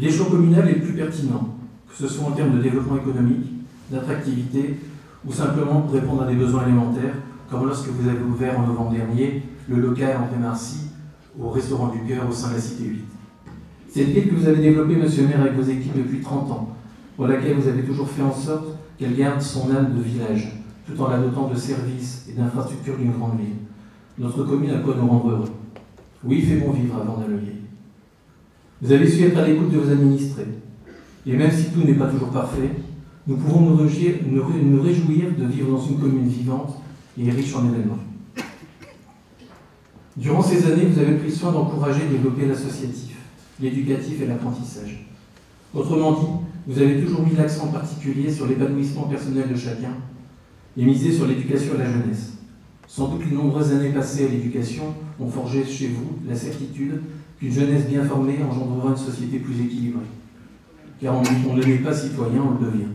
L'échelon communal est le plus pertinent, que ce soit en termes de développement économique, d'attractivité, ou simplement pour répondre à des besoins élémentaires, comme lorsque vous avez ouvert en novembre dernier le local André Marcy au restaurant du Cœur au sein de la Cité 8. C'est une ville que vous avez développée, monsieur le maire, avec vos équipes depuis 30 ans, pour laquelle vous avez toujours fait en sorte qu'elle garde son âme de village, tout en la dotant de services et d'infrastructures d'une grande ville. Notre commune a quoi nous rendre heureux. Oui, il fait bon vivre à Vandaleuil. Vous avez su être à l'écoute de vos administrés. Et même si tout n'est pas toujours parfait, nous pouvons nous réjouir de vivre dans une commune vivante et riche en événements. Durant ces années, vous avez pris soin d'encourager et développer l'associatif, l'éducatif et l'apprentissage. Autrement dit, vous avez toujours mis l'accent particulier sur l'épanouissement personnel de chacun et misé sur l'éducation à la jeunesse. Sans doute les nombreuses années passées à l'éducation ont forgé chez vous la certitude qu'une jeunesse bien formée engendrera une société plus équilibrée. Car on ne l'est pas citoyen, on le devient.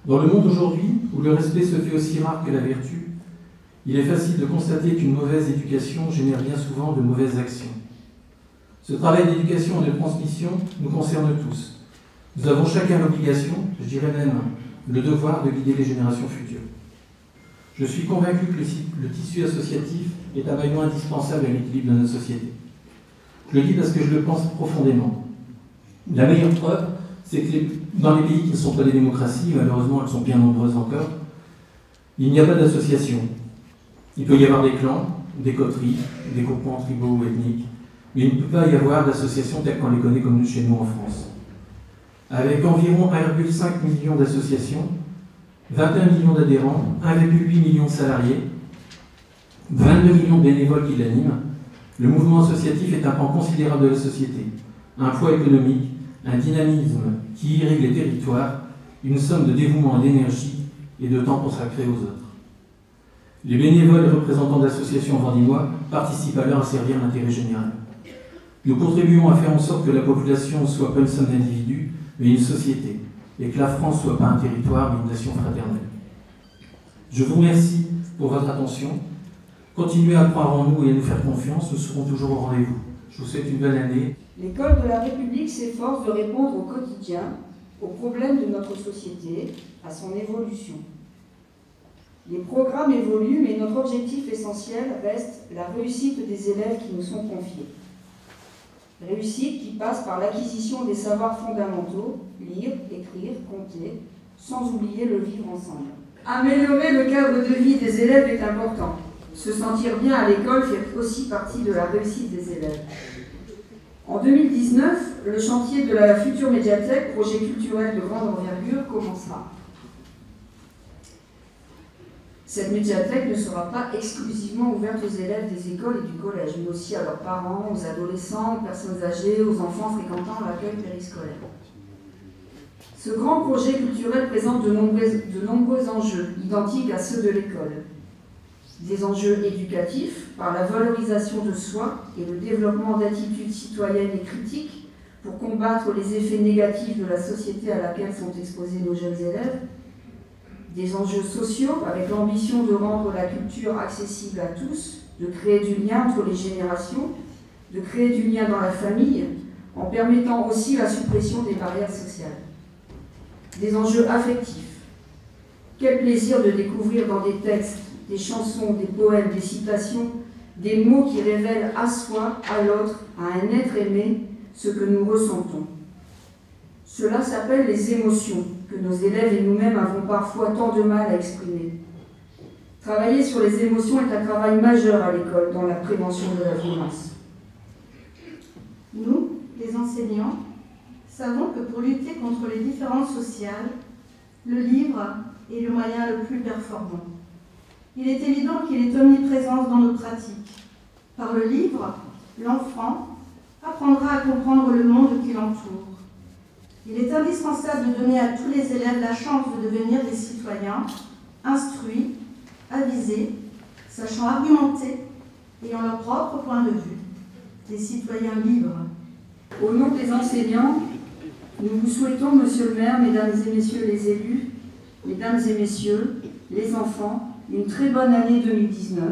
Dans le monde aujourd'hui, où le respect se fait aussi rare que la vertu, il est facile de constater qu'une mauvaise éducation génère bien souvent de mauvaises actions. Ce travail d'éducation et de transmission nous concerne tous. Nous avons chacun l'obligation, je dirais même le devoir de guider les générations futures. Je suis convaincu que le tissu associatif est un maillon indispensable à l'équilibre de notre société. Je le dis parce que je le pense profondément. La meilleure preuve, c'est que dans les pays qui ne sont pas des démocraties, malheureusement elles sont bien nombreuses encore, il n'y a pas d'association. Il peut y avoir des clans, des coteries, des groupements tribaux ou ethniques, mais il ne peut pas y avoir d'associations telles qu'on les connaît comme chez nous en France. Avec environ 1,5 million d'associations, 21 millions d'adhérents, 1,8 million de salariés, 22 millions de bénévoles qui l'animent, le mouvement associatif est un pan considérable de la société, un poids économique, un dynamisme qui irrigue les territoires, une somme de dévouement et d'énergie et de temps consacré aux autres. Les bénévoles et représentants d'associations vendinois participent alors à servir l'intérêt général. Nous contribuons à faire en sorte que la population ne soit pas une somme d'individus, mais une société, et que la France ne soit pas un territoire, mais une nation fraternelle. Je vous remercie pour votre attention. Continuez à croire en nous et à nous faire confiance, nous serons toujours au rendez-vous. Je vous souhaite une bonne année. L'école de la République s'efforce de répondre au quotidien aux problèmes de notre société, à son évolution. Les programmes évoluent, mais notre objectif essentiel reste la réussite des élèves qui nous sont confiés. Réussite qui passe par l'acquisition des savoirs fondamentaux, lire, écrire, compter, sans oublier le vivre ensemble. Améliorer le cadre de vie des élèves est important. Se sentir bien à l'école fait aussi partie de la réussite des élèves. En 2019, le chantier de la future médiathèque, projet culturel de grande envergure, commencera. Cette médiathèque ne sera pas exclusivement ouverte aux élèves des écoles et du collège, mais aussi à leurs parents, aux adolescents, aux personnes âgées, aux enfants fréquentant l'accueil périscolaire. Ce grand projet culturel présente de nombreux enjeux, identiques à ceux de l'école. Des enjeux éducatifs, par la valorisation de soi et le développement d'attitudes citoyennes et critiques pour combattre les effets négatifs de la société à laquelle sont exposés nos jeunes élèves. Des enjeux sociaux, avec l'ambition de rendre la culture accessible à tous, de créer du lien entre les générations, de créer du lien dans la famille, en permettant aussi la suppression des barrières sociales. Des enjeux affectifs. Quel plaisir de découvrir dans des textes, des chansons, des poèmes, des citations, des mots qui révèlent à soi, à l'autre, à un être aimé, ce que nous ressentons. Cela s'appelle les émotions, que nos élèves et nous-mêmes avons parfois tant de mal à exprimer. Travailler sur les émotions est un travail majeur à l'école dans la prévention de la violence. Nous, les enseignants, savons que pour lutter contre les différences sociales, le livre est le moyen le plus performant. Il est évident qu'il est omniprésent dans nos pratiques. Par le livre, l'enfant apprendra à comprendre le monde qui l'entoure. Il est indispensable de donner à tous les élèves la chance de devenir des citoyens instruits, avisés, sachant argumenter, ayant leur propre point de vue, des citoyens libres. Au nom des enseignants, nous vous souhaitons, Monsieur le maire, Mesdames et Messieurs les élus, Mesdames et Messieurs, les enfants, une très bonne année 2019.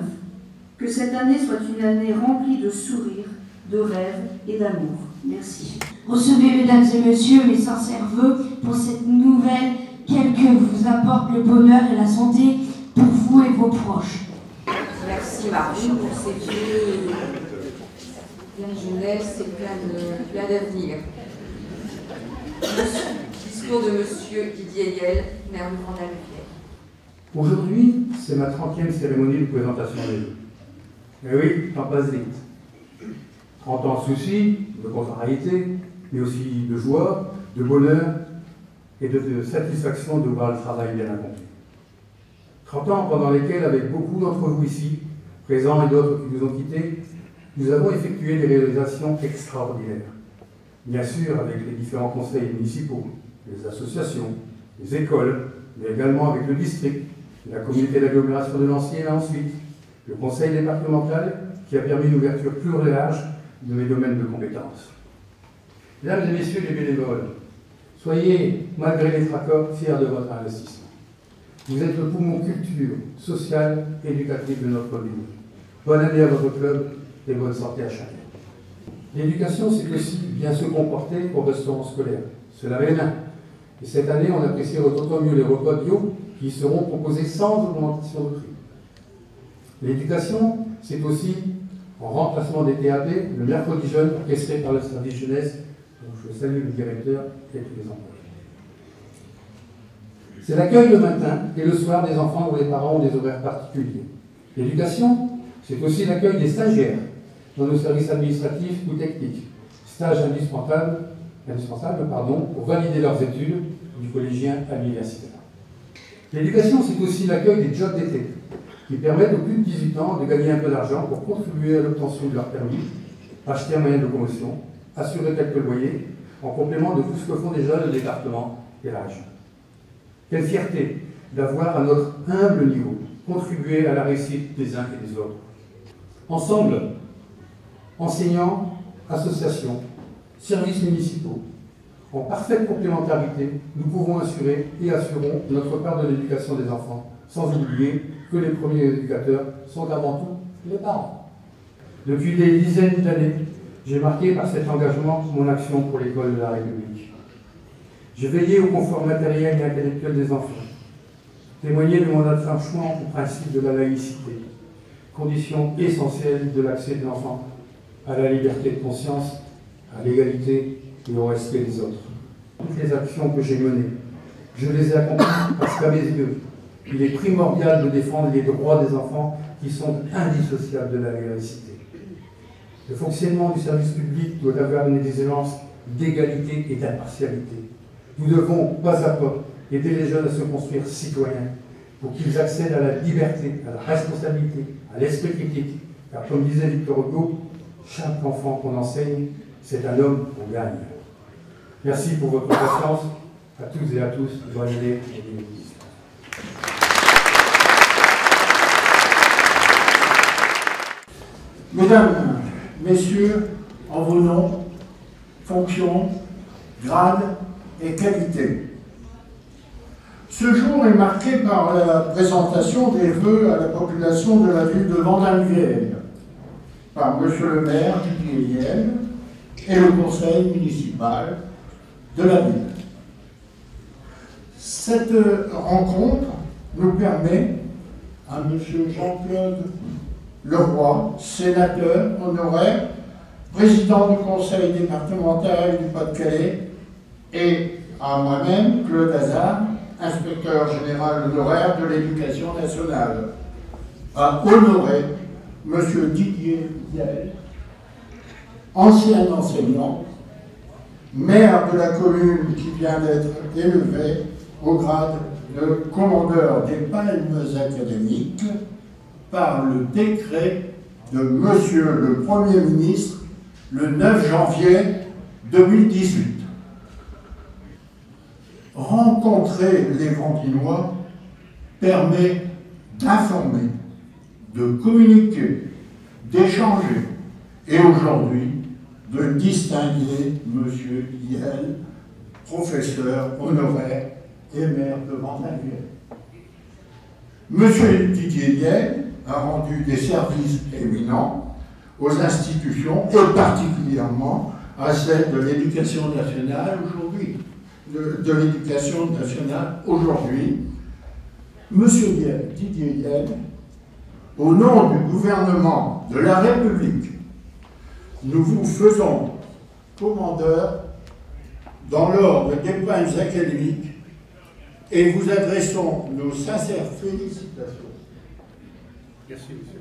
Que cette année soit une année remplie de sourires, de rêves et d'amour. Merci. Recevez, mesdames et messieurs, mes sincères vœux pour cette nouvelle, quelle que vous apporte le bonheur et la santé pour vous et vos proches. Merci Marie pour ces vœux plein de jeunesse et plein d'avenir. Discours de Monsieur Didier Yel, maire de Vendée-le-Pierre. Aujourd'hui, c'est ma 30e cérémonie de présentation des vœux. Mais oui, t'en passe vite. 30 ans de soucis, de contrariété, mais aussi de joie, de bonheur et de satisfaction de voir le travail bien accompli. 30 ans pendant lesquels, avec beaucoup d'entre vous ici, présents et d'autres qui nous ont quittés, nous avons effectué des réalisations extraordinaires. Bien sûr, avec les différents conseils municipaux, les associations, les écoles, mais également avec le district, la communauté d'agglomération de Nancy et ensuite le conseil départemental qui a permis une ouverture plus large de mes domaines de compétences. Mesdames et messieurs les bénévoles, soyez, malgré les tracas, fiers de votre investissement. Vous êtes le poumon culture, sociale, éducative de notre commune. Bonne année à votre club et bonne santé à chacun. L'éducation, c'est aussi bien se comporter au restaurant scolaire, se laver les mains. Et cette année, on appréciera d'autant mieux les repas bio qui seront proposés sans augmentation de prix. L'éducation, c'est aussi en remplacement des TAP, le mercredi jeune orchestré par le service jeunesse, dont je salue le directeur et tous les employés. C'est l'accueil le matin et le soir des enfants dont les parents ont des horaires particuliers. L'éducation, c'est aussi l'accueil des stagiaires dans nos services administratifs ou techniques. Stage indispensable pour valider leurs études du collégien à l'universitaire. L'éducation, c'est aussi l'accueil des jobs d'été, qui permettent aux plus de 18 ans de gagner un peu d'argent pour contribuer à l'obtention de leur permis, acheter un moyen de locomotion, assurer quelques loyers, en complément de tout ce que font déjà le département et la région. Quelle fierté d'avoir, à notre humble niveau, contribué à la réussite des uns et des autres. Ensemble, enseignants, associations, services municipaux, en parfaite complémentarité, nous pouvons assurer et assurons notre part de l'éducation des enfants, sans oublier que les premiers éducateurs sont avant tout les parents. Depuis des dizaines d'années, j'ai marqué par cet engagement mon action pour l'école de la République. J'ai veillé au confort matériel et intellectuel des enfants, témoigné de mon attachement au principe de la laïcité, condition essentielle de l'accès de l'enfant à la liberté de conscience, à l'égalité et au respect des autres. Toutes les actions que j'ai menées, je les ai accomplies parce qu'à mes yeux, il est primordial de défendre les droits des enfants qui sont indissociables de la laïcité. Le fonctionnement du service public doit avoir une exigence d'égalité et d'impartialité. Nous devons, pas à pas, aider les jeunes à se construire citoyens pour qu'ils accèdent à la liberté, à la responsabilité, à l'esprit critique. Car comme disait Victor Hugo, chaque enfant qu'on enseigne, c'est un homme qu'on gagne. Merci pour votre patience. À tous et à tous, bonne année. Mesdames, Messieurs, en vos noms, fonctions, grades et qualités. Ce jour est marqué par la présentation des vœux à la population de la ville de Vendin-le-Vieil par Monsieur le maire Didier Liel et le conseil municipal de la ville. Cette rencontre nous permet à Monsieur Jean-Claude Leroy, sénateur honoraire, président du conseil départemental du Pas-de-Calais, et à moi-même, Claude Hazard, inspecteur général honoraire de l'éducation nationale, à honorer Monsieur Didier Liel, ancien enseignant, maire de la commune qui vient d'être élevé au grade de commandeur des palmes académiques par le décret de Monsieur le Premier ministre le 9 janvier 2018. Rencontrer les Vendinois permet d'informer, de communiquer, d'échanger et aujourd'hui de distinguer Monsieur Liel, professeur honoraire et maire de Vendin-le-Vieil. Monsieur Didier Liel a rendu des services éminents aux institutions et particulièrement à celle de l'éducation nationale aujourd'hui. De l'éducation nationale aujourd'hui. Monsieur Didier Liel, au nom du gouvernement de la République, nous vous faisons commandeur dans l'ordre des palmes académiques et vous adressons nos sincères félicitations. Merci, monsieur.